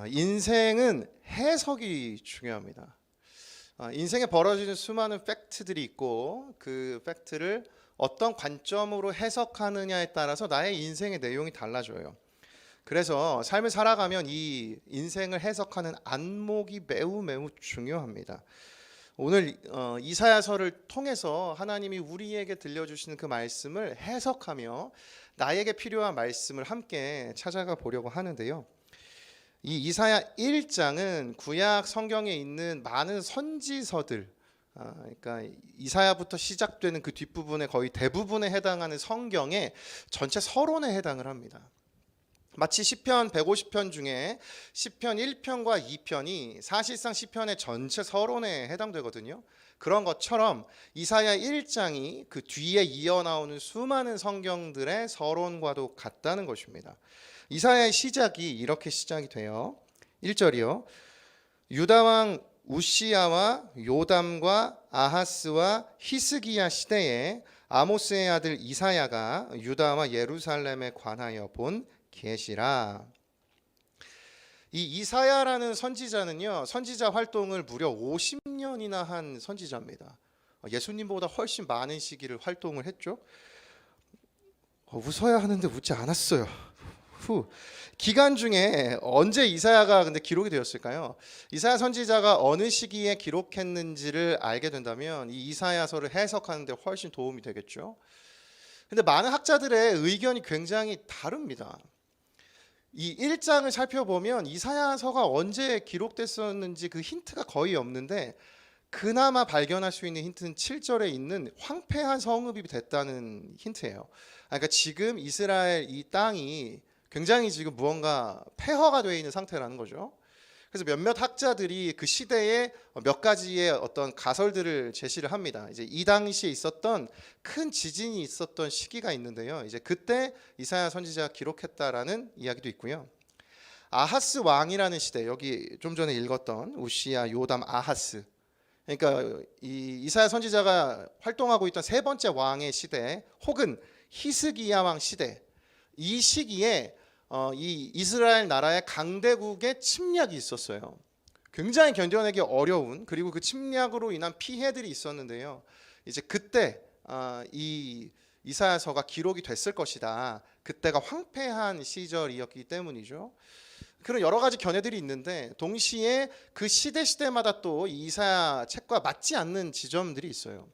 인생은 해석이 중요합니다. 인생에 벌어지는 수많은 팩트들이 있고 그 팩트를 어떤 관점으로 해석하느냐에 따라서 나의 인생의 내용이 달라져요. 그래서 삶을 살아가면 이 인생을 해석하는 안목이 매우 매우 중요합니다. 오늘 이사야서를 통해서 하나님이 우리에게 들려주시는 그 말씀을 해석하며 나에게 필요한 말씀을 함께 찾아가 보려고 하는데요. 이 이사야 1장은 구약 성경에 있는 많은 선지서들, 그러니까 이사야부터 시작되는 그 뒷부분에 거의 대부분에 해당하는 성경의 전체 서론에 해당을 합니다. 마치 시편 150편 중에 시편 1편과 2편이 사실상 시편의 전체 서론에 해당되거든요. 그런 것처럼 이사야 1장이 그 뒤에 이어나오는 수많은 성경들의 서론과도 같다는 것입니다. 이사야의 시작이 이렇게 시작이 돼요. 1절이요. 유다 왕 우시야와 요담과 아하스와 히스기야 시대에 아모스의 아들 이사야가 유다와 예루살렘에 관하여 본 계시라. 이 이사야라는 선지자는요, 선지자 활동을 무려 50년이나 한 선지자입니다. 예수님보다 훨씬 많은 시기를 활동을 했죠. 웃어야 하는데 웃지 않았어요. 기간 중에 언제 이사야가 근데 기록이 되었을까요? 이사야 선지자가 어느 시기에 기록했는지를 알게 된다면 이 이사야서를 해석하는 데 훨씬 도움이 되겠죠. 근데 많은 학자들의 의견이 굉장히 다릅니다. 이 1장을 살펴보면 이사야서가 언제 기록됐었는지 그 힌트가 거의 없는데 그나마 발견할 수 있는 힌트는 7절에 있는 황폐한 성읍이 됐다는 힌트예요. 그러니까 지금 이스라엘 이 땅이 굉장히 지금 무언가 폐허가 되어 있는 상태라는 거죠. 그래서 몇몇 학자들이 그 시대에 몇 가지의 어떤 가설들을 제시를 합니다. 이제 이 당시에 있었던 큰 지진이 있었던 시기가 있는데요. 이제 그때 이사야 선지자가 기록했다라는 이야기도 있고요. 아하스 왕이라는 시대, 여기 좀 전에 읽었던 우시야, 요담, 아하스. 그러니까 이 이사야 선지자가 활동하고 있던 세 번째 왕의 시대, 혹은 히스기야 왕 시대. 이 시기에 이 이스라엘 나라의 강대국의 침략이 있었어요. 굉장히 견뎌내기 어려운, 그리고 그 침략으로 인한 피해들이 있었는데요. 이제 그때 이 이사야서가 기록이 됐을 것이다. 그때가 황폐한 시절이었기 때문이죠. 그런 여러 가지 견해들이 있는데 동시에 그 시대마다 또 이사야 책과 맞지 않는 지점들이 있어요.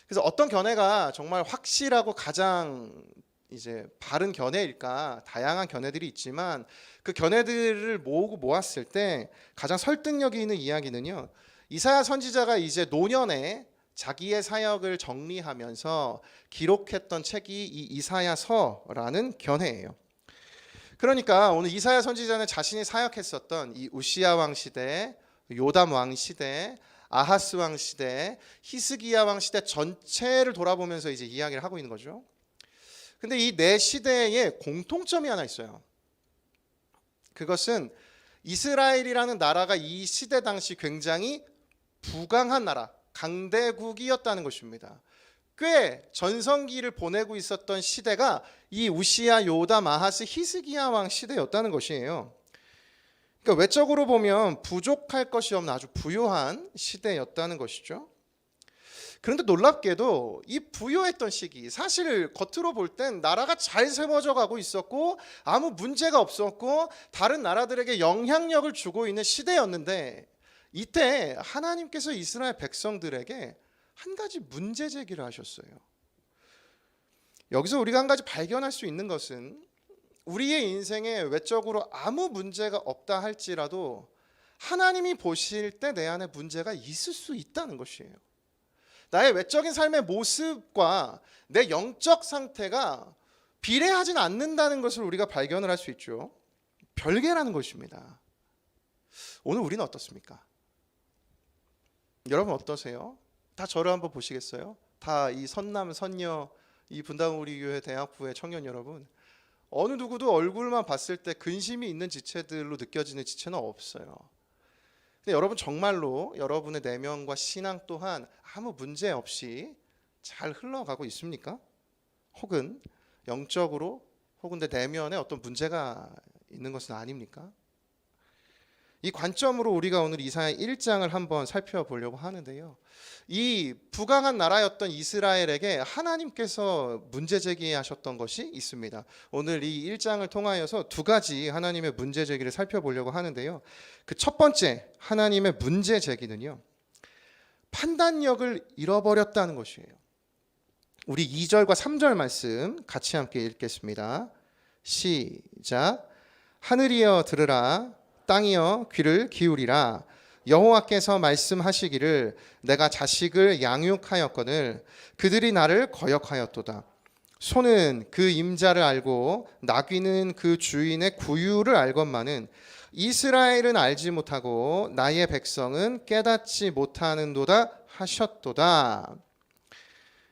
그래서 어떤 견해가 정말 확실하고 가장 이제 바른 견해일까, 다양한 견해들이 있지만 그 견해들을 모으고 모았을 때 가장 설득력이 있는 이야기는요, 이사야 선지자가 이제 노년에 자기의 사역을 정리하면서 기록했던 책이 이 이사야서라는 견해예요. 그러니까 오늘 이사야 선지자는 자신이 사역했었던 이 우시야 왕 시대, 요담 왕 시대, 아하스 왕 시대, 히스기야 왕 시대 전체를 돌아보면서 이제 이야기를 하고 있는 거죠. 근데 이 네 시대에 공통점이 하나 있어요. 그것은 이스라엘이라는 나라가 이 시대 당시 굉장히 부강한 나라, 강대국이었다는 것입니다. 꽤 전성기를 보내고 있었던 시대가 이 우시야, 요담, 아하스, 히스기야 왕 시대였다는 것이에요. 그러니까 외적으로 보면 부족할 것이 없는 아주 부유한 시대였다는 것이죠. 그런데 놀랍게도 이 부유했던 시기, 사실 겉으로 볼 땐 나라가 잘 세워져 가고 있었고 아무 문제가 없었고 다른 나라들에게 영향력을 주고 있는 시대였는데, 이때 하나님께서 이스라엘 백성들에게 한 가지 문제 제기를 하셨어요. 여기서 우리가 한 가지 발견할 수 있는 것은 우리의 인생에 외적으로 아무 문제가 없다 할지라도 하나님이 보실 때 내 안에 문제가 있을 수 있다는 것이에요. 나의 외적인 삶의 모습과 내 영적 상태가 비례하진 않는다는 것을 우리가 발견을 할 수 있죠. 별개라는 것입니다. 오늘 우리는 어떻습니까? 여러분 어떠세요? 다 저를 한번 보시겠어요? 다 이 선남 선녀, 이 분당 우리 교회 대학부의 청년 여러분, 어느 누구도 얼굴만 봤을 때 근심이 있는 지체들로 느껴지는 지체는 없어요. 근데 여러분 정말로 여러분의 내면과 신앙 또한 아무 문제 없이 잘 흘러가고 있습니까? 혹은 영적으로 혹은 내 내면에 어떤 문제가 있는 것은 아닙니까? 이 관점으로 우리가 오늘 이사야 1장을 한번 살펴보려고 하는데요. 이 부강한 나라였던 이스라엘에게 하나님께서 문제 제기하셨던 것이 있습니다. 오늘 이 1장을 통하여서 두 가지 하나님의 문제 제기를 살펴보려고 하는데요. 그 첫 번째 하나님의 문제 제기는요, 판단력을 잃어버렸다는 것이에요. 우리 2절과 3절 말씀 같이 함께 읽겠습니다. 시작. 하늘이여 들으라, 땅이여 귀를 기울이라. 여호와께서 말씀하시기를 내가 자식을 양육하였거늘 그들이 나를 거역하였도다. 소는 그 임자를 알고 나귀는 그 주인의 구유를 알건만은 이스라엘은 알지 못하고 나의 백성은 깨닫지 못하는도다 하셨도다.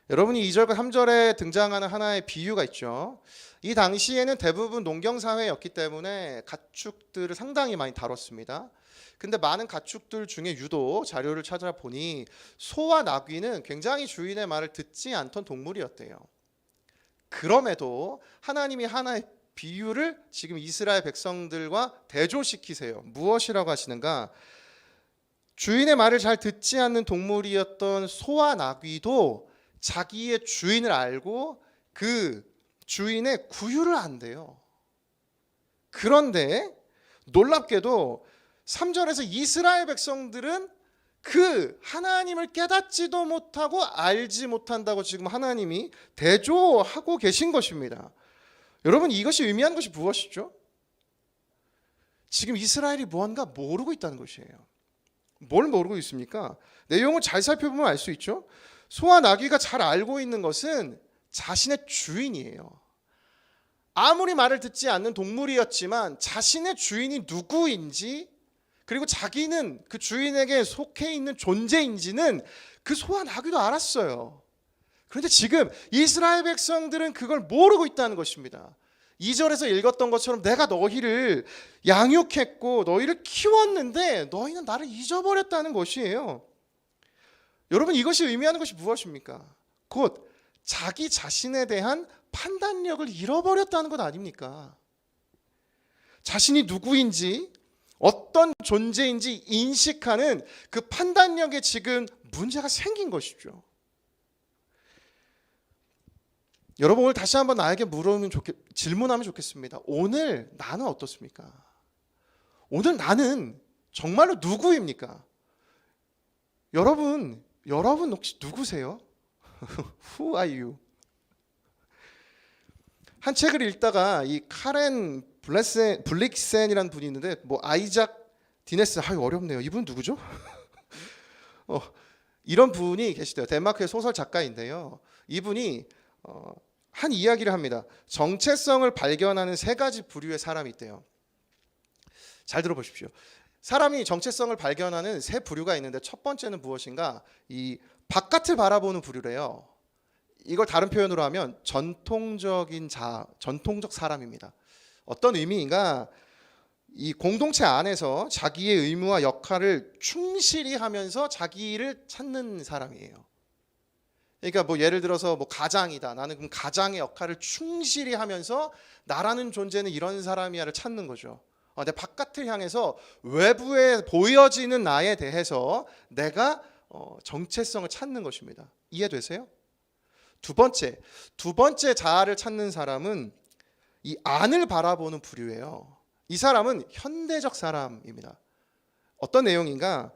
여러분이 2절과 3절에 등장하는 하나의 비유가 있죠. 이 당시에는 대부분 농경사회였기 때문에 가축들을 상당히 많이 다뤘습니다. 근데 많은 가축들 중에 유독 자료를 찾아보니 소와 나귀는 굉장히 주인의 말을 듣지 않던 동물이었대요. 그럼에도 하나님이 하나의 비유를 지금 이스라엘 백성들과 대조시키세요. 무엇이라고 하시는가? 주인의 말을 잘 듣지 않는 동물이었던 소와 나귀도 자기의 주인을 알고 그 주인의 구유를 안대요. 그런데 놀랍게도 3절에서 이스라엘 백성들은 그 하나님을 깨닫지도 못하고 알지 못한다고 지금 하나님이 대조하고 계신 것입니다. 여러분, 이것이 의미하는 것이 무엇이죠? 지금 이스라엘이 무언가 모르고 있다는 것이에요. 뭘 모르고 있습니까? 내용을 잘 살펴보면 알 수 있죠. 소와 나귀가 잘 알고 있는 것은 자신의 주인이에요. 아무리 말을 듣지 않는 동물이었지만 자신의 주인이 누구인지, 그리고 자기는 그 주인에게 속해 있는 존재인지는 그 소와 나귀도 알았어요. 그런데 지금 이스라엘 백성들은 그걸 모르고 있다는 것입니다. 2절에서 읽었던 것처럼 내가 너희를 양육했고 너희를 키웠는데 너희는 나를 잊어버렸다는 것이에요. 여러분, 이것이 의미하는 것이 무엇입니까? 곧 자기 자신에 대한 판단력을 잃어버렸다는 것 아닙니까? 자신이 누구인지 어떤 존재인지 인식하는 그 판단력에 지금 문제가 생긴 것이죠. 여러분, 오늘 다시 한번 나에게 질문하면 좋겠습니다. 오늘 나는 어떻습니까? 오늘 나는 정말로 누구입니까? 여러분 혹시 누구세요? Who are you? 한 책을 읽다가 이 카렌 블릭센이라는 분이 있는데, 아이작 디네스, 어렵네요. 이분 누구죠? 이런 분이 계시대요. 덴마크의 소설 작가인데요. 이분이 한 이야기를 합니다. 정체성을 발견하는 세 가지 부류의 사람이 있대요. 잘 들어보십시오. 사람이 정체성을 발견하는 세 부류가 있는데, 첫 번째는 무엇인가? 이 바깥을 바라보는 부류래요. 이걸 다른 표현으로 하면 전통적 사람입니다. 어떤 의미인가? 이 공동체 안에서 자기의 의무와 역할을 충실히 하면서 자기를 찾는 사람이에요. 그러니까 예를 들어서 가장이다. 나는 그럼 가장의 역할을 충실히 하면서 나라는 존재는 이런 사람이야를 찾는 거죠. 내 바깥을 향해서 외부에 보여지는 나에 대해서 내가 정체성을 찾는 것입니다. 이해되세요? 두 번째 자아를 찾는 사람은 이 안을 바라보는 부류예요. 이 사람은 현대적 사람입니다. 어떤 내용인가?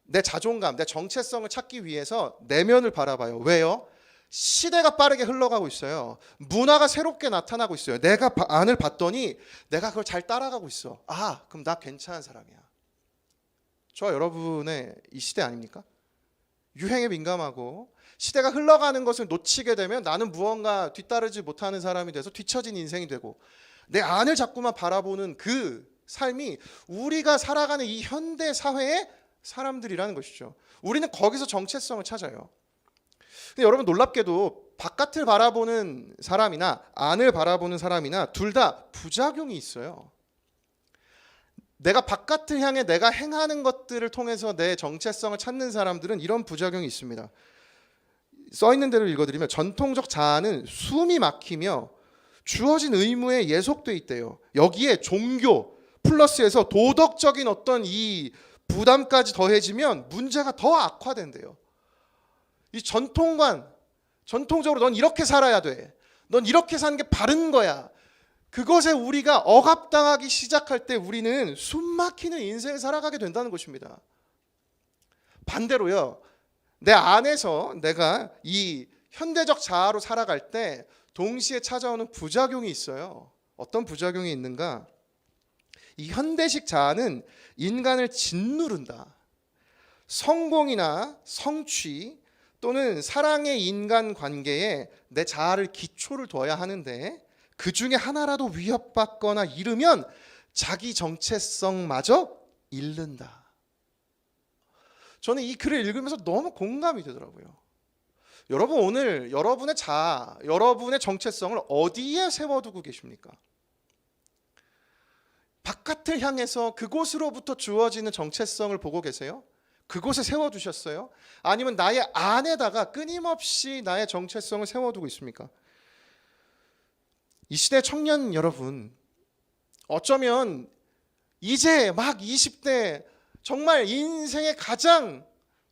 내 자존감, 내 정체성을 찾기 위해서 내면을 바라봐요. 왜요? 시대가 빠르게 흘러가고 있어요. 문화가 새롭게 나타나고 있어요. 내가 안을 봤더니 내가 그걸 잘 따라가고 있어. 그럼 나 괜찮은 사람이야. 저와 여러분의 이 시대 아닙니까? 유행에 민감하고 시대가 흘러가는 것을 놓치게 되면 나는 무언가 뒤따르지 못하는 사람이 돼서 뒤처진 인생이 되고, 내 안을 자꾸만 바라보는 그 삶이 우리가 살아가는 이 현대 사회의 사람들이라는 것이죠. 우리는 거기서 정체성을 찾아요. 근데 여러분, 놀랍게도 바깥을 바라보는 사람이나 안을 바라보는 사람이나 둘 다 부작용이 있어요. 내가 바깥을 향해 내가 행하는 것들을 통해서 내 정체성을 찾는 사람들은 이런 부작용이 있습니다. 써 있는 대로 읽어드리면, 전통적 자아는 숨이 막히며 주어진 의무에 예속돼 있대요. 여기에 종교, 플러스해서 도덕적인 어떤 이 부담까지 더해지면 문제가 더 악화된대요. 이 전통적으로 넌 이렇게 살아야 돼. 넌 이렇게 사는 게 바른 거야. 그것에 우리가 억압당하기 시작할 때 우리는 숨막히는 인생을 살아가게 된다는 것입니다. 반대로요, 내 안에서 내가 이 현대적 자아로 살아갈 때 동시에 찾아오는 부작용이 있어요. 어떤 부작용이 있는가? 이 현대식 자아는 인간을 짓누른다. 성공이나 성취 또는 사랑의 인간관계에 내 자아를 기초를 둬야 하는데 그 중에 하나라도 위협받거나 잃으면 자기 정체성마저 잃는다. 저는 이 글을 읽으면서 너무 공감이 되더라고요. 여러분, 오늘 여러분의 자아, 여러분의 정체성을 어디에 세워두고 계십니까? 바깥을 향해서 그곳으로부터 주어지는 정체성을 보고 계세요? 그곳에 세워두셨어요? 아니면 나의 안에다가 끊임없이 나의 정체성을 세워두고 있습니까? 이 시대 청년 여러분, 어쩌면 이제 막 20대 정말 인생의 가장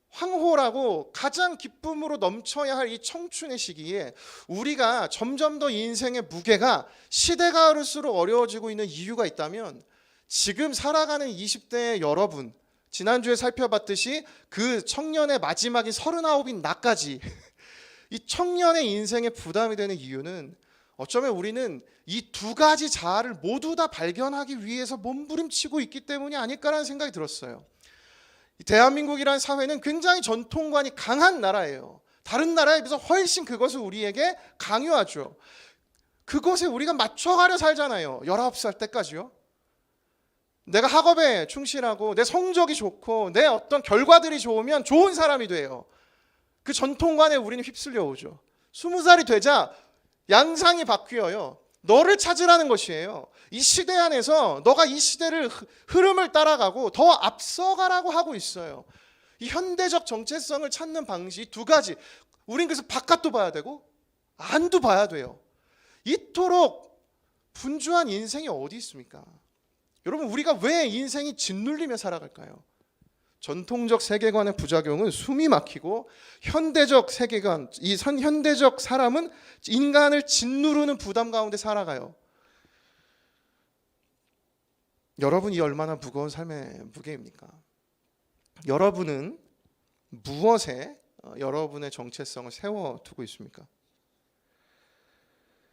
황홀하고 가장 기쁨으로 넘쳐야 할 이 청춘의 시기에 우리가 점점 더 인생의 무게가 시대가 흐를수록 어려워지고 있는 이유가 있다면 지금 살아가는 20대의 여러분, 지난주에 살펴봤듯이 그 청년의 마지막인 39인 나까지 이 청년의 인생에 부담이 되는 이유는 어쩌면 우리는 이 두 가지 자아를 모두 다 발견하기 위해서 몸부림치고 있기 때문이 아닐까라는 생각이 들었어요. 대한민국이라는 사회는 굉장히 전통관이 강한 나라예요. 다른 나라에 비해서 훨씬 그것을 우리에게 강요하죠. 그것에 우리가 맞춰가려 살잖아요. 19살 때까지요. 내가 학업에 충실하고 내 성적이 좋고 내 어떤 결과들이 좋으면 좋은 사람이 돼요. 그 전통관에 우리는 휩쓸려 오죠. 20살이 되자 양상이 바뀌어요. 너를 찾으라는 것이에요. 이 시대 안에서 너가 이 시대를 흐름을 따라가고 더 앞서가라고 하고 있어요. 이 현대적 정체성을 찾는 방식 두 가지. 우린 그래서 바깥도 봐야 되고 안도 봐야 돼요. 이토록 분주한 인생이 어디 있습니까? 여러분, 우리가 왜 인생이 짓눌리며 살아갈까요? 전통적 세계관의 부작용은 숨이 막히고 현대적 세계관, 이 현대적 사람은 인간을 짓누르는 부담 가운데 살아가요. 여러분이 얼마나 무거운 삶의 무게입니까? 여러분은 무엇에 여러분의 정체성을 세워두고 있습니까?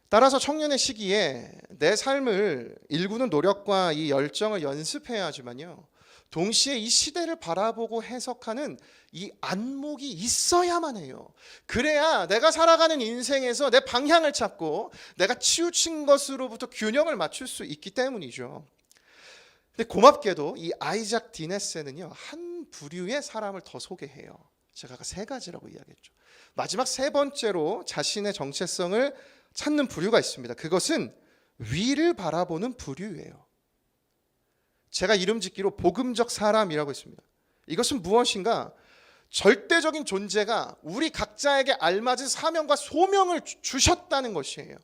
따라서 청년의 시기에 내 삶을 일구는 노력과 이 열정을 연습해야 하지만요, 동시에 이 시대를 바라보고 해석하는 이 안목이 있어야만 해요. 그래야 내가 살아가는 인생에서 내 방향을 찾고 내가 치우친 것으로부터 균형을 맞출 수 있기 때문이죠. 근데 고맙게도 이 아이작 디네세는요, 한 부류의 사람을 더 소개해요. 제가 아까 세 가지라고 이야기했죠. 마지막 세 번째로 자신의 정체성을 찾는 부류가 있습니다. 그것은 위를 바라보는 부류예요. 제가 이름 짓기로 복음적 사람이라고 했습니다. 이것은 무엇인가? 절대적인 존재가 우리 각자에게 알맞은 사명과 소명을 주셨다는 것이에요.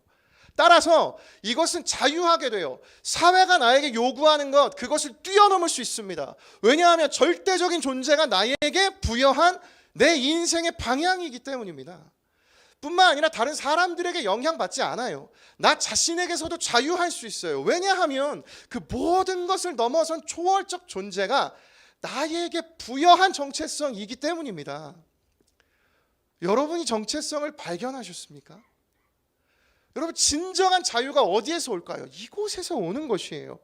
따라서 이것은 자유하게 돼요. 사회가 나에게 요구하는 것, 그것을 뛰어넘을 수 있습니다. 왜냐하면 절대적인 존재가 나에게 부여한 내 인생의 방향이기 때문입니다. 뿐만 아니라 다른 사람들에게 영향받지 않아요. 나 자신에게서도 자유할 수 있어요. 왜냐하면 그 모든 것을 넘어선 초월적 존재가 나에게 부여한 정체성이기 때문입니다. 여러분이 정체성을 발견하셨습니까? 여러분, 진정한 자유가 어디에서 올까요? 이곳에서 오는 것이에요.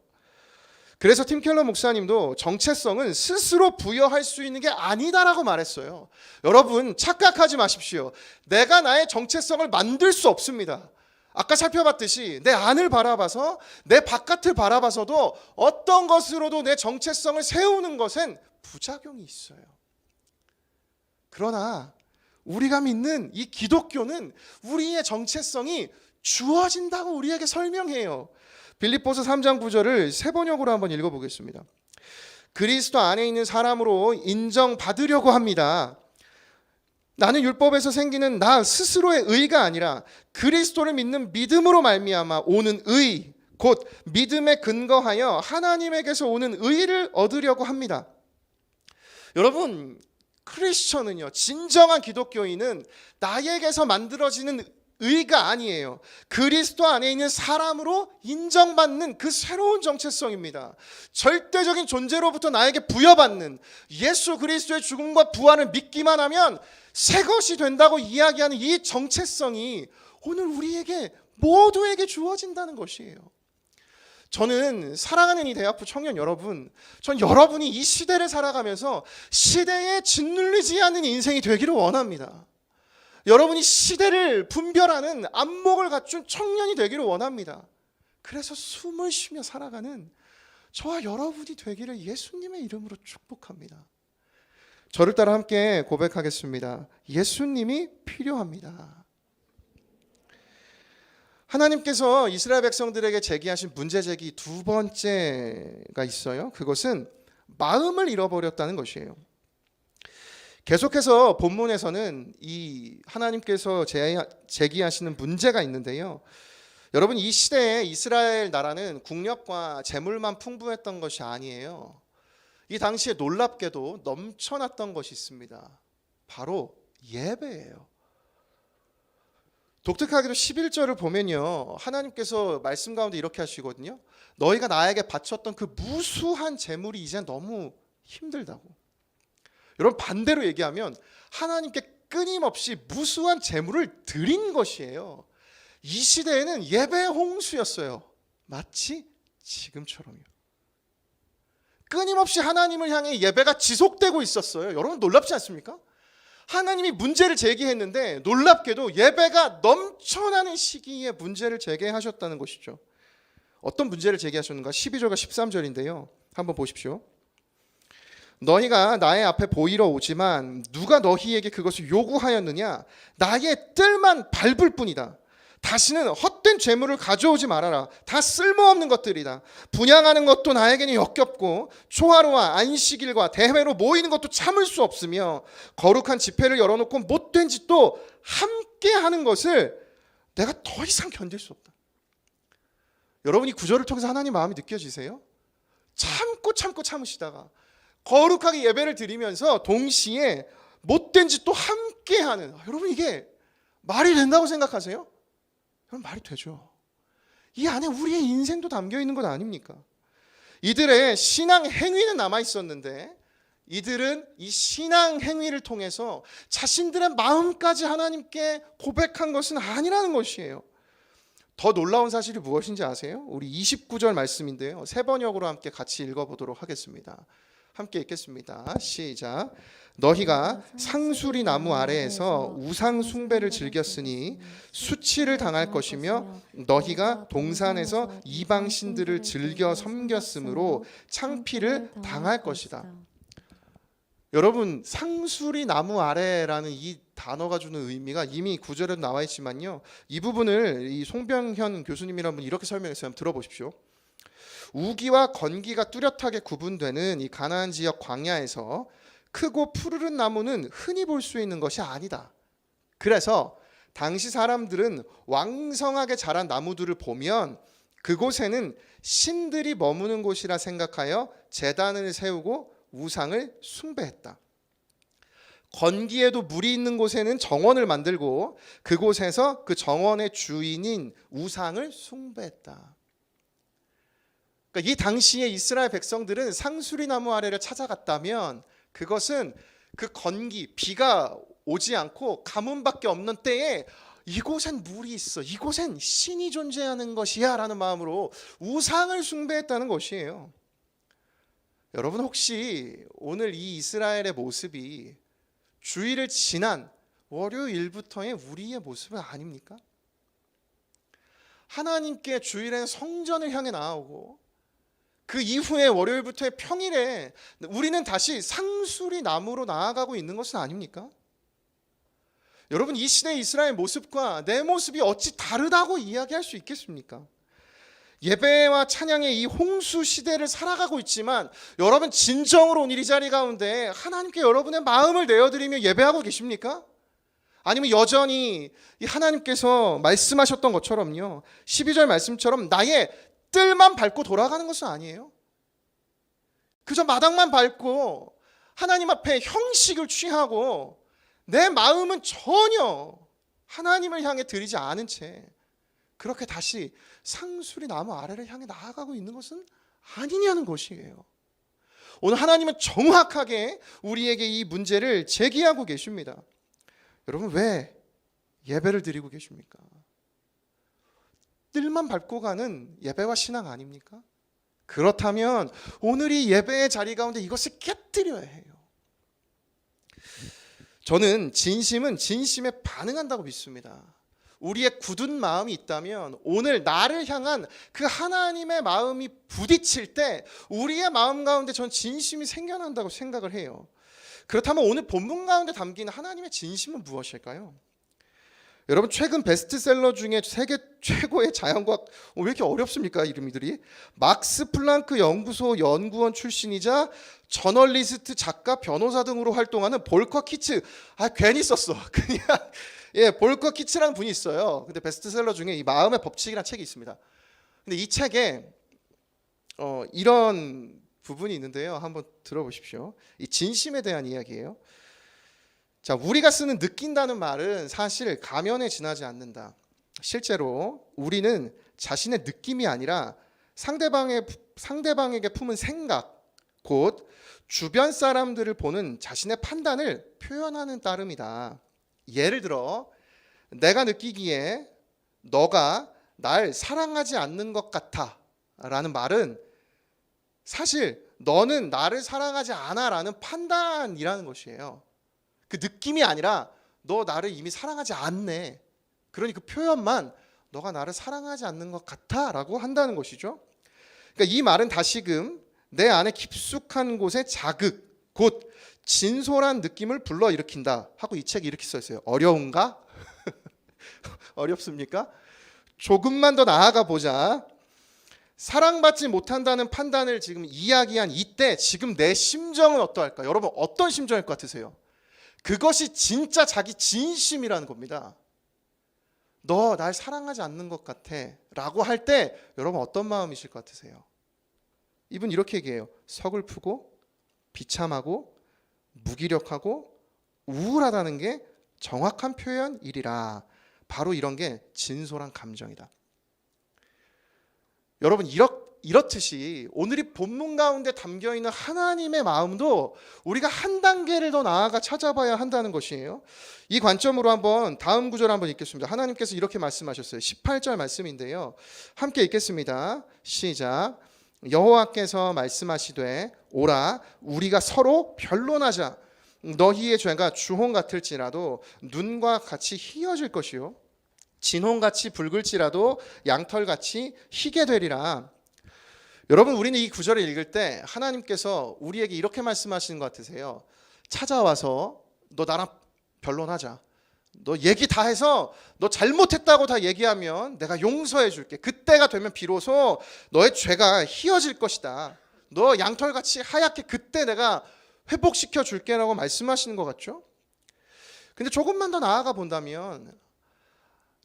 그래서 팀 켈러 목사님도 정체성은 스스로 부여할 수 있는 게 아니다라고 말했어요. 여러분, 착각하지 마십시오. 내가 나의 정체성을 만들 수 없습니다. 아까 살펴봤듯이 내 안을 바라봐서 내 바깥을 바라봐서도 어떤 것으로도 내 정체성을 세우는 것엔 부작용이 있어요. 그러나 우리가 믿는 이 기독교는 우리의 정체성이 주어진다고 우리에게 설명해요. 빌립보서 3장 9절을 세 번역으로 한번 읽어보겠습니다. 그리스도 안에 있는 사람으로 인정받으려고 합니다. 나는 율법에서 생기는 나 스스로의 의가 아니라 그리스도를 믿는 믿음으로 말미암아 오는 의, 곧 믿음에 근거하여 하나님에게서 오는 의를 얻으려고 합니다. 여러분, 크리스천은요, 진정한 기독교인은 나에게서 만들어지는 의가 아니에요. 그리스도 안에 있는 사람으로 인정받는 그 새로운 정체성입니다. 절대적인 존재로부터 나에게 부여받는 예수 그리스도의 죽음과 부활을 믿기만 하면 새 것이 된다고 이야기하는 이 정체성이 오늘 우리에게 모두에게 주어진다는 것이에요. 저는 사랑하는 이 대학부 청년 여러분, 전 여러분이 이 시대를 살아가면서 시대에 짓눌리지 않는 인생이 되기를 원합니다. 여러분이 시대를 분별하는 안목을 갖춘 청년이 되기를 원합니다. 그래서 숨을 쉬며 살아가는 저와 여러분이 되기를 예수님의 이름으로 축복합니다. 저를 따라 함께 고백하겠습니다. 예수님이 필요합니다. 하나님께서 이스라엘 백성들에게 제기하신 문제 제기 두 번째가 있어요. 그것은 마음을 잃어버렸다는 것이에요. 계속해서 본문에서는 이 하나님께서 제기하시는 문제가 있는데요. 여러분, 이 시대에 이스라엘 나라는 국력과 재물만 풍부했던 것이 아니에요. 이 당시에 놀랍게도 넘쳐났던 것이 있습니다. 바로 예배예요. 독특하게도 11절을 보면요, 하나님께서 말씀 가운데 이렇게 하시거든요. 너희가 나에게 바쳤던 그 무수한 재물이 이제 너무 힘들다고. 여러분, 반대로 얘기하면 하나님께 끊임없이 무수한 재물을 드린 것이에요. 이 시대에는 예배의 홍수였어요. 마치 지금처럼요. 끊임없이 하나님을 향해 예배가 지속되고 있었어요. 여러분, 놀랍지 않습니까? 하나님이 문제를 제기했는데 놀랍게도 예배가 넘쳐나는 시기에 문제를 제기하셨다는 것이죠. 어떤 문제를 제기하셨는가? 12절과 13절인데요. 한번 보십시오. 너희가 나의 앞에 보이러 오지만 누가 너희에게 그것을 요구하였느냐? 나의 뜰만 밟을 뿐이다. 다시는 헛된 재물을 가져오지 말아라. 다 쓸모없는 것들이다. 분향하는 것도 나에게는 역겹고 초하루와 안식일과 대회로 모이는 것도 참을 수 없으며 거룩한 집회를 열어놓고 못된 짓도 함께 하는 것을 내가 더 이상 견딜 수 없다. 여러분이 구절을 통해서 하나님 마음이 느껴지세요? 참고 참으시다가 거룩하게 예배를 드리면서 동시에 못된 짓도 함께 하는, 여러분 이게 말이 된다고 생각하세요? 그럼 말이 되죠. 이 안에 우리의 인생도 담겨 있는 것 아닙니까? 이들의 신앙 행위는 남아 있었는데 이들은 이 신앙 행위를 통해서 자신들의 마음까지 하나님께 고백한 것은 아니라는 것이에요. 더 놀라운 사실이 무엇인지 아세요? 우리 29절 말씀인데요. 세 번역으로 함께 같이 읽어보도록 하겠습니다. 함께 읽겠습니다. 시작. 너희가 상수리 나무 아래에서 우상 숭배를 즐겼으니 수치를 당할 것이며 너희가 동산에서 이방 신들을 즐겨 섬겼으므로 창피를 당할 것이다. 여러분, 상수리 나무 아래라는 이 단어가 주는 의미가 이미 구절에도 나와 있지만요. 이 부분을 이 송병현 교수님이라는 분이 이렇게 설명했어요. 한번 들어보십시오. 우기와 건기가 뚜렷하게 구분되는 이 가나안 지역 광야에서 크고 푸르른 나무는 흔히 볼 수 있는 것이 아니다. 그래서 당시 사람들은 왕성하게 자란 나무들을 보면 그곳에는 신들이 머무는 곳이라 생각하여 제단을 세우고 우상을 숭배했다. 건기에도 물이 있는 곳에는 정원을 만들고 그곳에서 그 정원의 주인인 우상을 숭배했다. 그러니까 이 당시에 이스라엘 백성들은 상수리 나무 아래를 찾아갔다면 그것은 그 건기, 비가 오지 않고 가뭄밖에 없는 때에 이곳엔 물이 있어, 이곳엔 신이 존재하는 것이야 라는 마음으로 우상을 숭배했다는 것이에요. 여러분, 혹시 오늘 이 이스라엘의 모습이 주일을 지난 월요일부터의 우리의 모습은 아닙니까? 하나님께 주일엔 성전을 향해 나아오고 그 이후에 월요일부터의 평일에 우리는 다시 상수리 나무로 나아가고 있는 것은 아닙니까? 여러분, 이 시대의 이스라엘 모습과 내 모습이 어찌 다르다고 이야기할 수 있겠습니까? 예배와 찬양의 이 홍수 시대를 살아가고 있지만 여러분, 진정으로 오늘 이 자리 가운데 하나님께 여러분의 마음을 내어드리며 예배하고 계십니까? 아니면 여전히 이 하나님께서 말씀하셨던 것처럼요, 12절 말씀처럼 나의 뜰만 밟고 돌아가는 것은 아니에요. 그저 마당만 밟고 하나님 앞에 형식을 취하고 내 마음은 전혀 하나님을 향해 드리지 않은 채 그렇게 다시 상수리 나무 아래를 향해 나아가고 있는 것은 아니냐는 것이에요. 오늘 하나님은 정확하게 우리에게 이 문제를 제기하고 계십니다. 여러분, 왜 예배를 드리고 계십니까? 뜰만 밟고 가는 예배와 신앙 아닙니까? 그렇다면 오늘 이 예배의 자리 가운데 이것을 깨뜨려야 해요. 저는 진심은 진심에 반응한다고 믿습니다. 우리의 굳은 마음이 있다면 오늘 나를 향한 그 하나님의 마음이 부딪힐 때 우리의 마음 가운데 전 진심이 생겨난다고 생각을 해요. 그렇다면 오늘 본문 가운데 담긴 하나님의 진심은 무엇일까요? 여러분, 최근 베스트셀러 중에 세계 최고의 자연과학, 왜 이렇게 어렵습니까? 이름들이. 막스 플랑크 연구소 연구원 출신이자 저널리스트, 작가, 변호사 등으로 활동하는 볼커 키츠. 괜히 썼어. 그냥 볼커 키츠라는 분이 있어요. 근데 베스트셀러 중에 이 마음의 법칙이라는 책이 있습니다. 근데 이 책에 이런 부분이 있는데요. 한번 들어보십시오. 이 진심에 대한 이야기예요. 자, 우리가 쓰는 느낀다는 말은 사실 가면에 지나지 않는다. 실제로 우리는 자신의 느낌이 아니라 상대방에게 품은 생각, 곧 주변 사람들을 보는 자신의 판단을 표현하는 따름이다. 예를 들어 내가 느끼기에 너가 날 사랑하지 않는 것 같아 라는 말은 사실 너는 나를 사랑하지 않아 라는 판단이라는 것이에요. 그 느낌이 아니라 너 나를 이미 사랑하지 않네. 그러니 그 표현만 너가 나를 사랑하지 않는 것 같아 라고 한다는 것이죠. 그러니까 이 말은 다시금 내 안에 깊숙한 곳에 자극, 곧 진솔한 느낌을 불러일으킨다 하고 이 책이 이렇게 써 있어요. 어려운가? 어렵습니까? 조금만 더 나아가 보자. 사랑받지 못한다는 판단을 지금 이야기한 이때 지금 내 심정은 어떠할까? 여러분, 어떤 심정일 것 같으세요? 그것이 진짜 자기 진심이라는 겁니다. 너 날 사랑하지 않는 것 같아 라고 할 때 여러분 어떤 마음이실 것 같으세요? 이분 이렇게 얘기해요. 서글프고 비참하고 무기력하고 우울하다는 게 정확한 표현이리라. 바로 이런 게 진솔한 감정이다. 여러분, 이렇듯이 오늘 이 본문 가운데 담겨있는 하나님의 마음도 우리가 한 단계를 더 나아가 찾아봐야 한다는 것이에요. 이 관점으로 한번 다음 구절 한번 읽겠습니다. 하나님께서 이렇게 말씀하셨어요. 18절 말씀인데요. 함께 읽겠습니다. 시작. 여호와께서 말씀하시되 오라 우리가 서로 변론하자. 너희의 죄가 주홍 같을지라도 눈과 같이 희어질 것이요 진홍같이 붉을지라도 양털같이 희게 되리라. 여러분, 우리는 이 구절을 읽을 때 하나님께서 우리에게 이렇게 말씀하시는 것 같으세요. 찾아와서 너 나랑 변론하자. 너 얘기 다 해서 너 잘못했다고 다 얘기하면 내가 용서해 줄게. 그때가 되면 비로소 너의 죄가 희어질 것이다. 너 양털같이 하얗게 그때 내가 회복시켜 줄게 라고 말씀하시는 것 같죠? 근데 조금만 더 나아가 본다면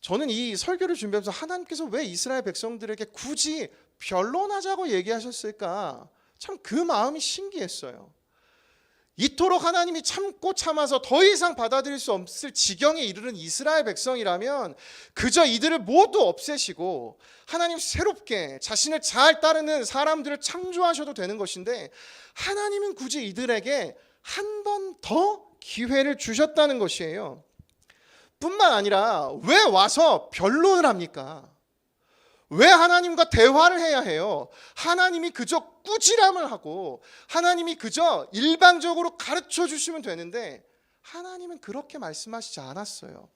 저는 이 설교를 준비하면서 하나님께서 왜 이스라엘 백성들에게 굳이 변론하자고 얘기하셨을까? 참 그 마음이 신기했어요. 이토록 하나님이 참고 참아서 더 이상 받아들일 수 없을 지경에 이르는 이스라엘 백성이라면 그저 이들을 모두 없애시고 하나님 새롭게 자신을 잘 따르는 사람들을 창조하셔도 되는 것인데 하나님은 굳이 이들에게 한 번 더 기회를 주셨다는 것이에요. 뿐만 아니라 왜 와서 변론을 합니까? 왜 하나님과 대화를 해야 해요? 하나님이 그저 꾸지람을 하고 하나님이 그저 일방적으로 가르쳐 주시면 되는데 하나님은 그렇게 말씀하시지 않았어요.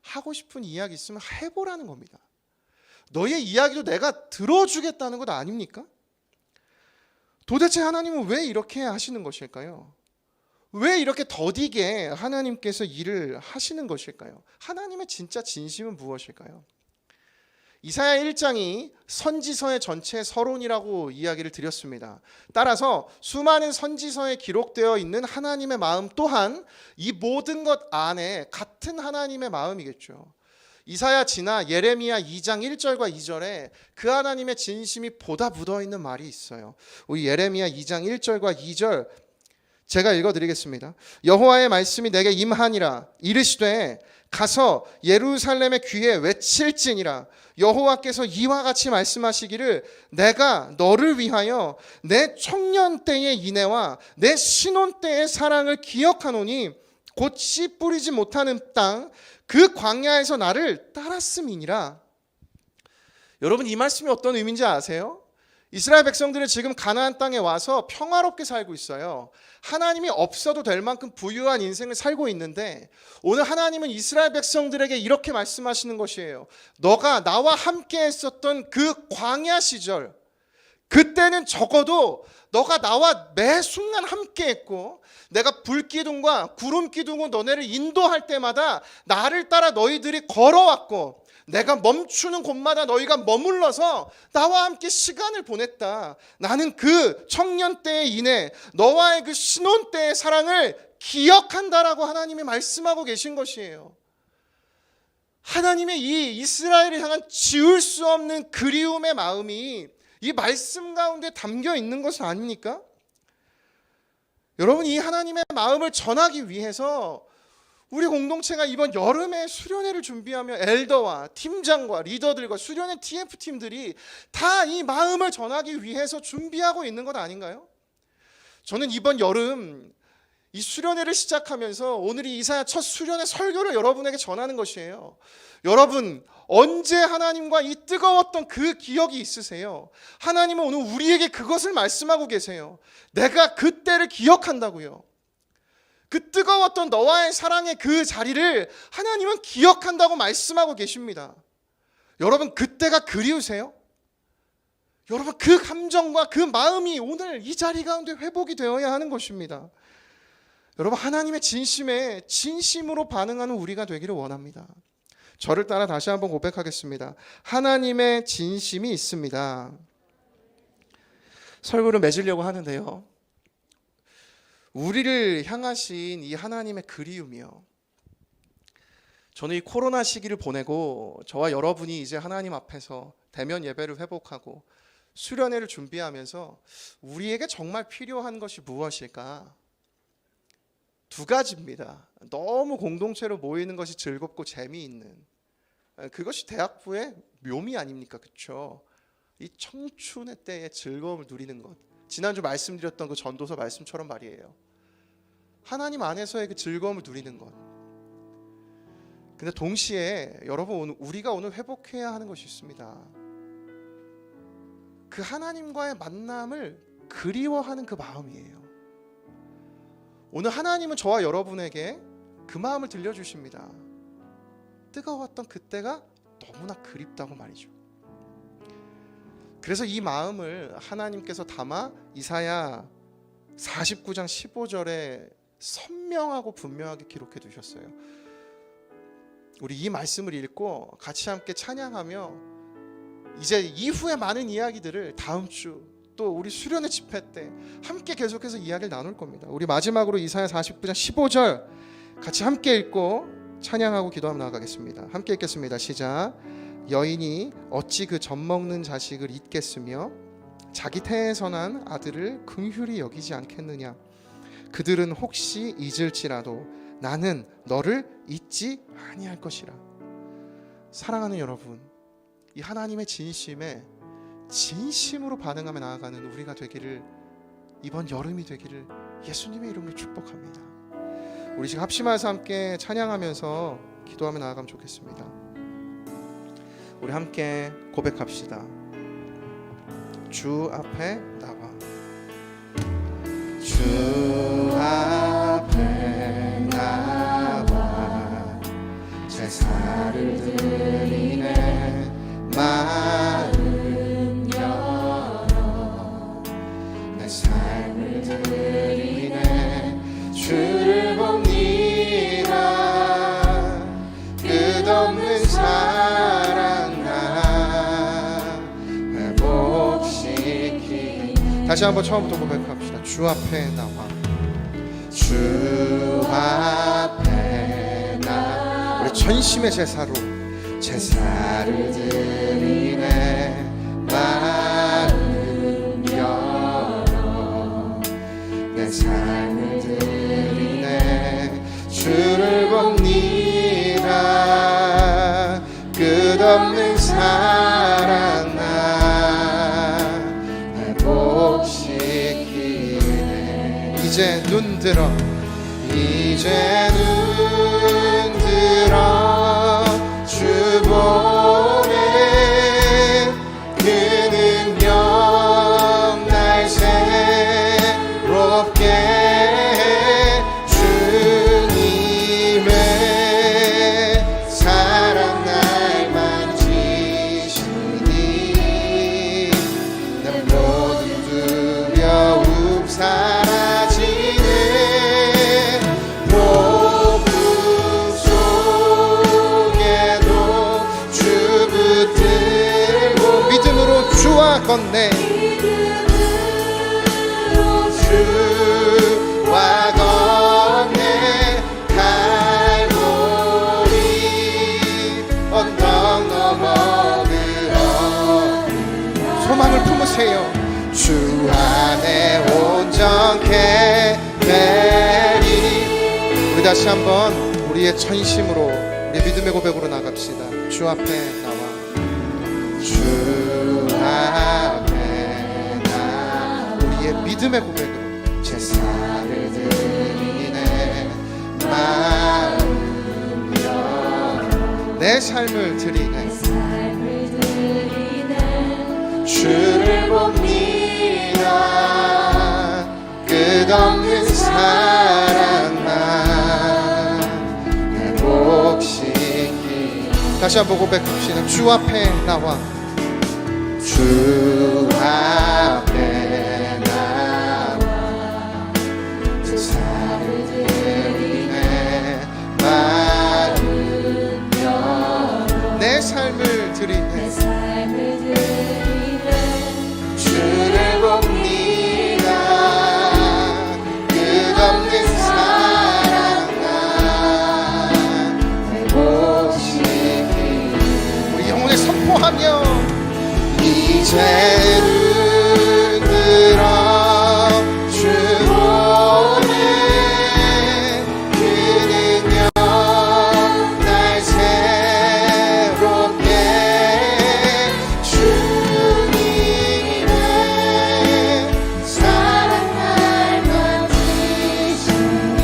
하고 싶은 이야기 있으면 해보라는 겁니다. 너의 이야기도 내가 들어주겠다는 것 아닙니까? 도대체 하나님은 왜 이렇게 하시는 것일까요? 왜 이렇게 더디게 하나님께서 일을 하시는 것일까요? 하나님의 진짜 진심은 무엇일까요? 이사야 1장이 선지서의 전체 서론이라고 이야기를 드렸습니다. 따라서 수많은 선지서에 기록되어 있는 하나님의 마음 또한 이 모든 것 안에 같은 하나님의 마음이겠죠. 이사야 지나 예레미야 2장 1절과 2절에 그 하나님의 진심이 보다 묻어있는 말이 있어요. 우리 예레미야 2장 1절과 2절 제가 읽어드리겠습니다. 여호와의 말씀이 내게 임하니라. 이르시되 가서 예루살렘의 귀에 외칠지니라. 여호와께서 이와 같이 말씀하시기를 내가 너를 위하여 내 청년 때의 인애와 내 신혼 때의 사랑을 기억하노니 곧 씨 뿌리지 못하는 땅 그 광야에서 나를 따랐음이니라. 여러분, 이 말씀이 어떤 의미인지 아세요? 이스라엘 백성들은 지금 가나안 땅에 와서 평화롭게 살고 있어요. 하나님이 없어도 될 만큼 부유한 인생을 살고 있는데 오늘 하나님은 이스라엘 백성들에게 이렇게 말씀하시는 것이에요. 너가 나와 함께 했었던 그 광야 시절, 그때는 적어도 너가 나와 매 순간 함께 했고 내가 불기둥과 구름기둥으로 너네를 인도할 때마다 나를 따라 너희들이 걸어왔고 내가 멈추는 곳마다 너희가 머물러서 나와 함께 시간을 보냈다. 나는 그 청년 때의 인애, 너와의 그 신혼 때의 사랑을 기억한다라고 하나님이 말씀하고 계신 것이에요. 하나님의 이 이스라엘을 향한 지울 수 없는 그리움의 마음이 이 말씀 가운데 담겨 있는 것은 아닙니까? 여러분, 이 하나님의 마음을 전하기 위해서 우리 공동체가 이번 여름에 수련회를 준비하며 엘더와 팀장과 리더들과 수련회 TF팀들이 다 이 마음을 전하기 위해서 준비하고 있는 것 아닌가요? 저는 이번 여름 이 수련회를 시작하면서 오늘이 이사야 첫 수련회 설교를 여러분에게 전하는 것이에요. 여러분, 언제 하나님과 이 뜨거웠던 그 기억이 있으세요? 하나님은 오늘 우리에게 그것을 말씀하고 계세요. 내가 그때를 기억한다고요. 그 뜨거웠던 너와의 사랑의 그 자리를 하나님은 기억한다고 말씀하고 계십니다. 여러분, 그때가 그리우세요? 여러분, 그 감정과 그 마음이 오늘 이 자리 가운데 회복이 되어야 하는 것입니다. 여러분, 하나님의 진심에 진심으로 반응하는 우리가 되기를 원합니다. 저를 따라 다시 한번 고백하겠습니다. 하나님의 진심이 있습니다. 설교를 맺으려고 하는데요, 우리를 향하신 이 하나님의 그리움이요, 저는 이 코로나 시기를 보내고 저와 여러분이 이제 하나님 앞에서 대면 예배를 회복하고 수련회를 준비하면서 우리에게 정말 필요한 것이 무엇일까? 두 가지입니다. 너무 공동체로 모이는 것이 즐겁고 재미있는, 그것이 대학부의 묘미 아닙니까? 그렇죠? 이 청춘의 때의 즐거움을 누리는 것, 지난주 말씀드렸던 그 전도서 말씀처럼 말이에요. 하나님 안에서의 그 즐거움을 누리는 것. 근데 동시에 여러분, 우리가 오늘 회복해야 하는 것이 있습니다. 그 하나님과의 만남을 그리워하는 그 마음이에요. 오늘 하나님은 저와 여러분에게 그 마음을 들려주십니다. 뜨거웠던 그때가 너무나 그립다고 말이죠. 그래서 이 마음을 하나님께서 담아 이사야 49장 15절에 선명하고 분명하게 기록해 두셨어요. 우리 이 말씀을 읽고 같이 함께 찬양하며 이제 이후의 많은 이야기들을 다음 주 또 우리 수련회 집회 때 함께 계속해서 이야기를 나눌 겁니다. 우리 마지막으로 이사야 49장 15절 같이 함께 읽고 찬양하고 기도하며 나아가겠습니다. 함께 읽겠습니다. 시작. 여인이 어찌 그 젖먹는 자식을 잊겠으며 자기 태에서 난 아들을 긍휼히 여기지 않겠느냐. 그들은 혹시 잊을지라도 나는 너를 잊지 아니할 것이라. 사랑하는 여러분, 이 하나님의 진심에 진심으로 반응하며 나아가는 우리가 되기를, 이번 여름이 되기를 예수님의 이름으로 축복합니다. 우리 지금 합심해서 함께 찬양하면서 기도하며 나아가면 좋겠습니다. 우리 함께 고백합시다. 주 앞에 나와, 주 앞에 나와 제사를 드리네. 마음 열어 내 삶을 드리네. 주를 봅니다. 끝없는 사랑 나 회복시키. 다시 한번 처음부터 고백합시다. 주 앞에 나와, 주 앞에 나와. 우리 전심의 제사로 제사를 드리네 마음 열어 내 삶을 드리네 주를 봅니다 끝없는 사랑 날 회복시키네 이제 눈 들어 이제 눈 들어 주 보네 그 능력 날 새롭게 해 주님의 사랑 날 만지시니 내 모든 두려움 사라지네 주와 건네 주와 건네 갈보리 언덕 넘어 들어 소망을 품으세요 주 안에 온전케 되리 우리 다시 한번 우리의 전심으로 우리 믿음의 고백으로 나갑시다 주 앞에 나와 주 앞에 나 우리의 믿음의 고백으로 제사를 드리네 마음 열어 내 삶을 드리네 주를 봅니다 끝없는 사랑 날 회복시키 다시 한번 고백합시다 주 앞에 나와 주 앞에 나와 제사를 드리네 마음 열어 내 삶을 드리네 주를 봅니다 끝없는 사랑 날 회복시키 우리 영혼에 선포하며 이제 눈 들어 주 보네 그 능력 날 새롭게 주님의 사랑 날 만지시니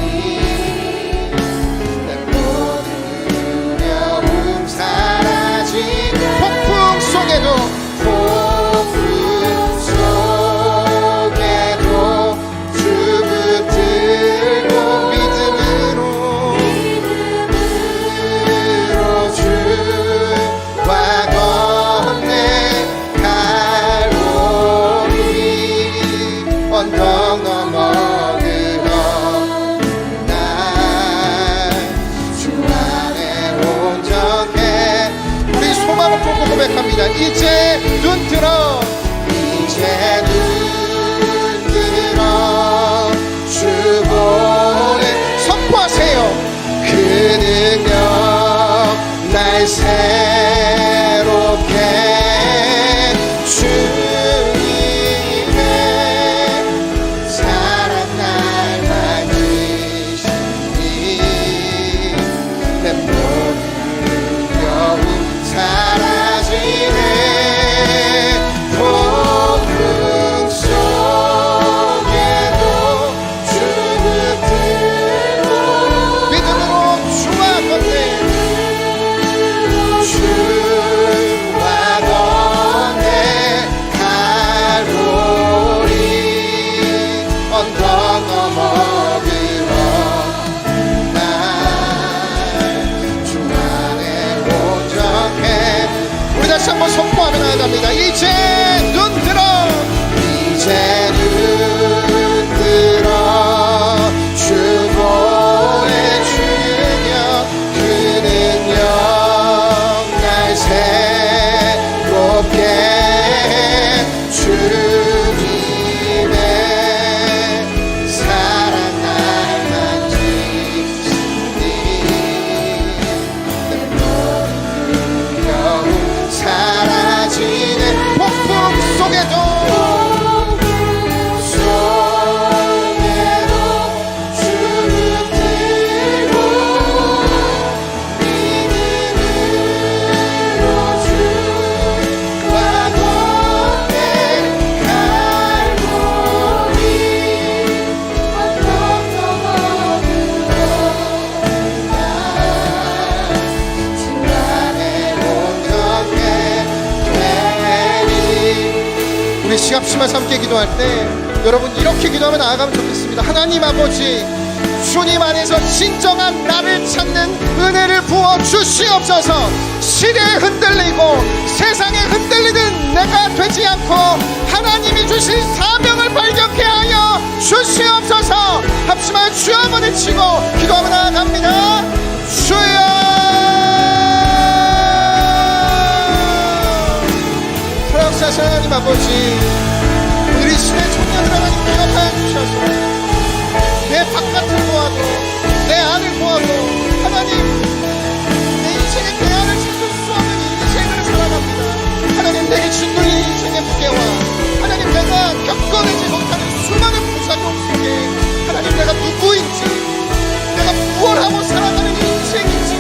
내 모든 두려움 사라지네 폭풍 속에도 고백합니다. 이제 눈 들어 이제 눈 들어 주 보내 선포하세요 그 능력 날 새롭게 주님의 사랑 날 만지시니 내 모든 두려움 사라지네 폭풍 속에도 주 붙들고 믿음으로 주와 건네 주와 건네 갈보리 언덕 넘어 들어 날 주 안에 온전해 우리 다시 한번 선포하며 나갑니다. 이제 눈 들어 이제 눈 들어 주 보내 주며 그 능력 날 새롭게 주님의 사랑 날 만지시니 내 모든 시간 합심해서 함께 기도할 때 여러분 이렇게 기도하면 나아가면 좋겠습니다. 하나님 아버지, 주님 안에서 진정한 나를 찾는 은혜를 부어 주시옵소서. 시대에 흔들리고 세상에 흔들리는 내가 되지 않고 하나님이 주신 사명을 발견케 하여 주시옵소서. 합심하여 주여 한번 외치고 기도하며 나아갑니다. 주여, 사랑하신 하나님 아버지, 우리 시대 청년들 하나님 기억하여 주셔서 내 바깥을 보아도 내 안을 보아도 하나님 내 인생의 대안을 찾을 수 없는 인생을 살아갑니다. 하나님 내게 준 이 인생의 무게와 하나님 내가 겪어내지 못하는 수많은 부작용 속에 하나님 내가 누구인지 내가 무엇 하고 살아가는 인생인지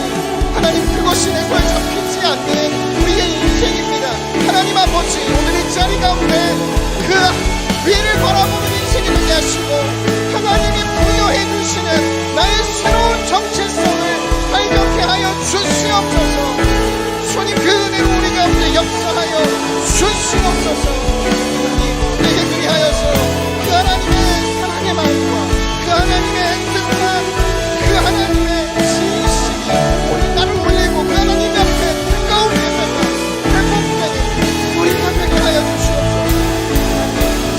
하나님 그것이 내 손에 잡히지 않는 우리의 인생입니다. 하나님 아버지, 오늘 이 자리 가운데 그 위를 바라보는 인생이 되게 하시고 하나님이 부여해 주시는 나의 새로운 정체성을 발견케 하여 주시옵소서. 주님 그 은혜로 우리 가운데 역사하여 주시옵소서. 하나님 내게 그리하여서 그 하나님의 사랑의 마음과 그 하나님의 뜻한 그 하나님의 진심이 오늘 나를 올리고 그 하나님 앞에 뜨거운 예배가 회복되는 우리가 되게 하여 주시옵소서.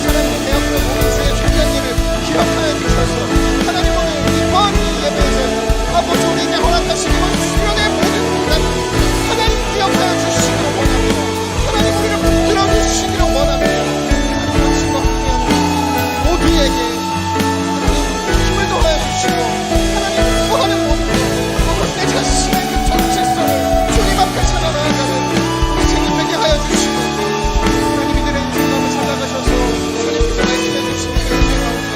사랑의 대학교 모두의 총장님을 기억하여 주셔서 하나님 오늘 이번 예배에서 아버지 우리에게 허락하신 이번 수련의 모든 공간을 하나님 기억하여 주시기를 원합니다. 하나님 우리를 붙들어 주시기를 원합니다. 하나님 당신과 함께하는 모두에게 하나님 힘을 더하여 주시고 하나님 구하는 모든 것 내 자신의 그 정체성을 주님 앞에 찾아나가는 인생이 되게 하여 주시고 하나님 이들의 인생 가운데 찾아가셔서 주님께서 말씀해 주신 그 은혜 가운데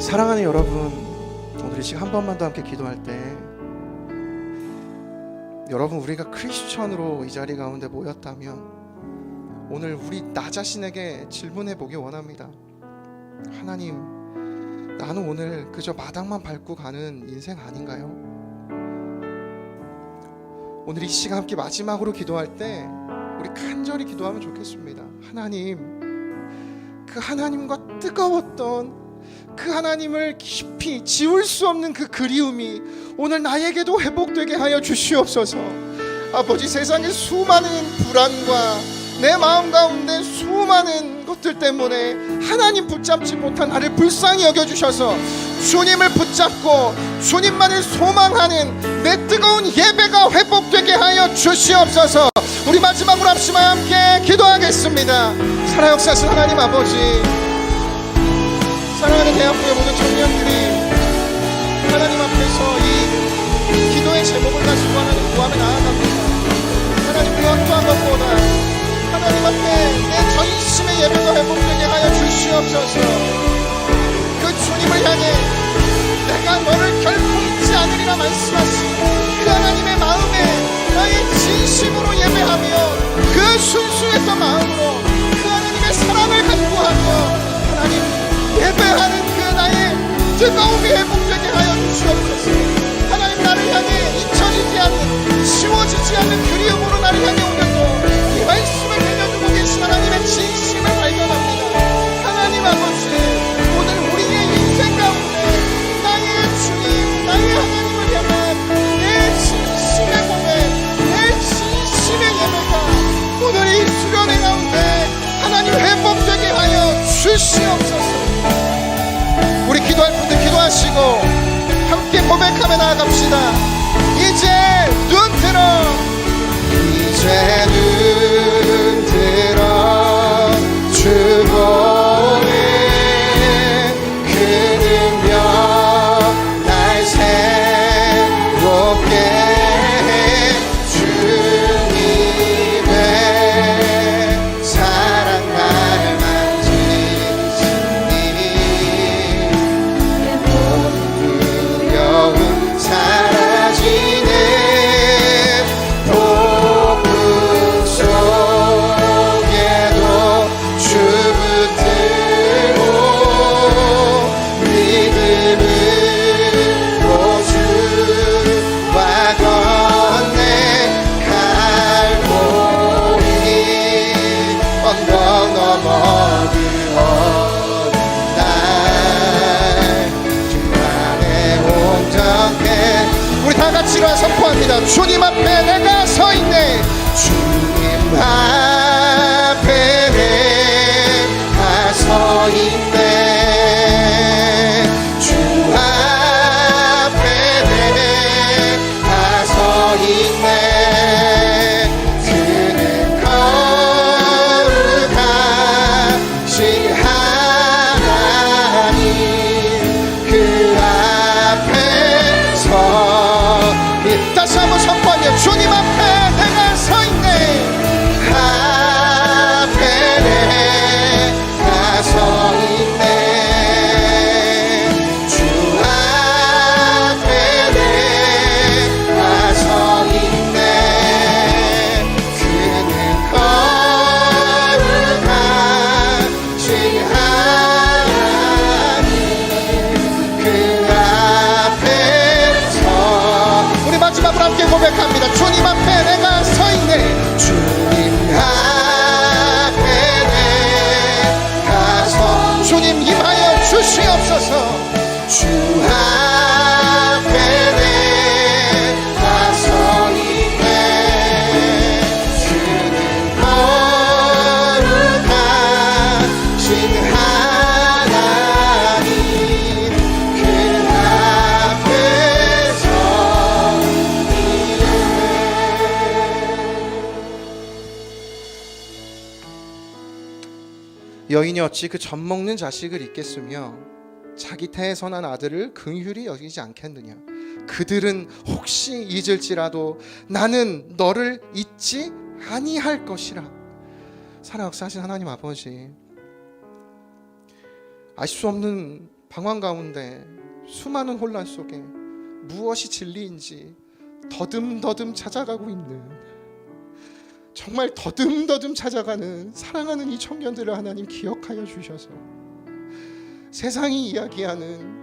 사랑하는 여러분, 오늘 이 시간 한 번만 더 함께 기도할 때 여러분 우리가 크리스천으로 이 자리 가운데 모였다면 오늘 우리 나 자신에게 질문해 보기 원합니다. 하나님, 나는 오늘 그저 마당만 밟고 가는 인생 아닌가요? 오늘 이 시간 함께 마지막으로 기도할 때 우리 간절히 기도하면 좋겠습니다. 하나님, 그 하나님과 뜨거웠던 그 하나님을 깊이 지울 수 없는 그 그리움이 오늘 나에게도 회복되게 하여 주시옵소서. 아버지, 세상의 수많은 불안과 내 마음 가운데 수많은 것들 때문에 하나님 붙잡지 못한 나를 불쌍히 여겨주셔서 주님을 붙잡고 주님만을 소망하는 내 뜨거운 예배가 회복되게 하여 주시옵소서. 우리 마지막으로 합심하여 함께 기도하겠습니다. 살아 역사하신 하나님 아버지, 사랑하는 대학부의 모든 청년들이 하나님 앞에서 이 기도의 제목을 가지고 하나님 구하며 나아갑니다. 하나님 그 어떠한 것보다 하나님 앞에 내 전심의 예배가 회복되게 하여 주시옵소서. 그 주님을 향해 내가 너를 결코 잊지 않으리라 말씀하신 그 하나님의 마음에 나의 진심으로 예배하며 그 순수했던 마음으로 그 하나님의 사랑을 간구하며 하나님 예배하는 그 나의 뜨거움이 회복되게 하여 주시옵소서. 하나님 나를 향해 잊혀지지 않는 지워지지 않는 그리움으로 나를 향해 오늘도 이 말씀을 들려주고 계신 하나님의 진심을 발견합니다. 하나님 아버지, 오늘 우리의 인생 가운데 나의 주님, 나의 하나님을 향한 내 진심의 고백, 내 진심의 예배가 오늘 이 수련회 가운데 하나님 회복되게 하여 주시옵소서. 우리 기도할 분들 기도하시고 함께 고백하며 나아갑시다. 이제 눈 들어, 이제 눈 들어 주 보내 그 능력 날 새롭게 해. 주님의 사랑 날 만지시니 내 모든 두려움 일어나 선포합니다. 주님 앞에 내가 서 있네. 주님 앞에 내가 서 있네. 주 앞에 내가 서 있네. 그는 거룩하신 하나님 그 앞에서 다시 한번 선포하며 주님 앞에 내가 서 있네. 앞에 내가 서 있네. 주 앞에 내가 서 있네. 그는 거룩하신 하나님 그 앞에서 우리 마지막으로 함께 고백합니다. 주님 앞에 내가 서 있네. 주님 앞에 내가 서 주님 임하여 주시옵소서. 주 앞에 내가 서 있네. 주는 거룩하신 하나님 그 앞에서 여인이 어찌 그 젖 먹는 자식을 잊겠으며 자기 태에 선한 아들을 긍휼히 여기지 않겠느냐. 그들은 혹시 잊을지라도 나는 너를 잊지 아니할 것이라. 살아 역사하신 하나님 아버지, 알 수 없는 방황 가운데 수많은 혼란 속에 무엇이 진리인지 더듬더듬 찾아가고 있는, 정말 더듬더듬 찾아가는 사랑하는 이 청년들을 하나님 기억하여 주셔서 세상이 이야기하는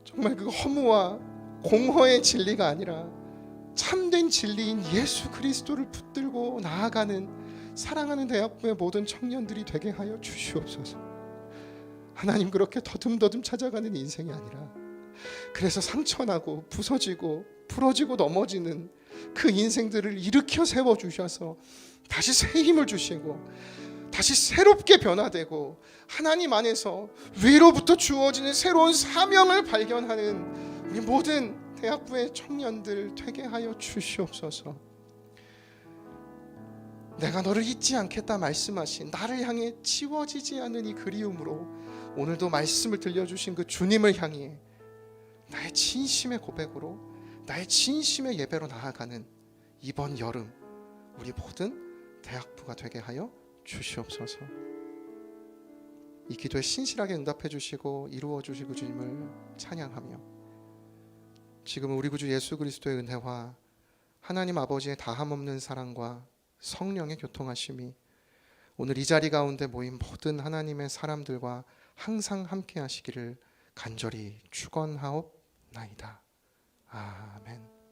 정말 그 허무와 공허의 진리가 아니라 참된 진리인 예수 그리스도를 붙들고 나아가는 사랑하는 대학부의 모든 청년들이 되게 하여 주시옵소서. 하나님, 그렇게 더듬더듬 찾아가는 인생이 아니라 그래서 상처나고 부서지고 부러지고 넘어지는 그 인생들을 일으켜 세워주셔서 다시 새 힘을 주시고 다시 새롭게 변화되고 하나님 안에서 위로부터 주어지는 새로운 사명을 발견하는 우리 모든 대학부의 청년들 되게 하여 주시옵소서. 내가 너를 잊지 않겠다 말씀하신 나를 향해 지워지지 않는 이 그리움으로 오늘도 말씀을 들려주신 그 주님을 향해 나의 진심의 고백으로 나의 진심의 예배로 나아가는 이번 여름 우리 모든 대학부가 되게 하여 주시옵소서. 이 기도에 신실하게 응답해 주시고 이루어 주시고 주님을 찬양하며 지금 우리 구주 예수 그리스도의 은혜와 하나님 아버지의 다함없는 사랑과 성령의 교통하심이 오늘 이 자리 가운데 모인 모든 하나님의 사람들과 항상 함께 하시기를 간절히 축원하옵나이다. 아멘.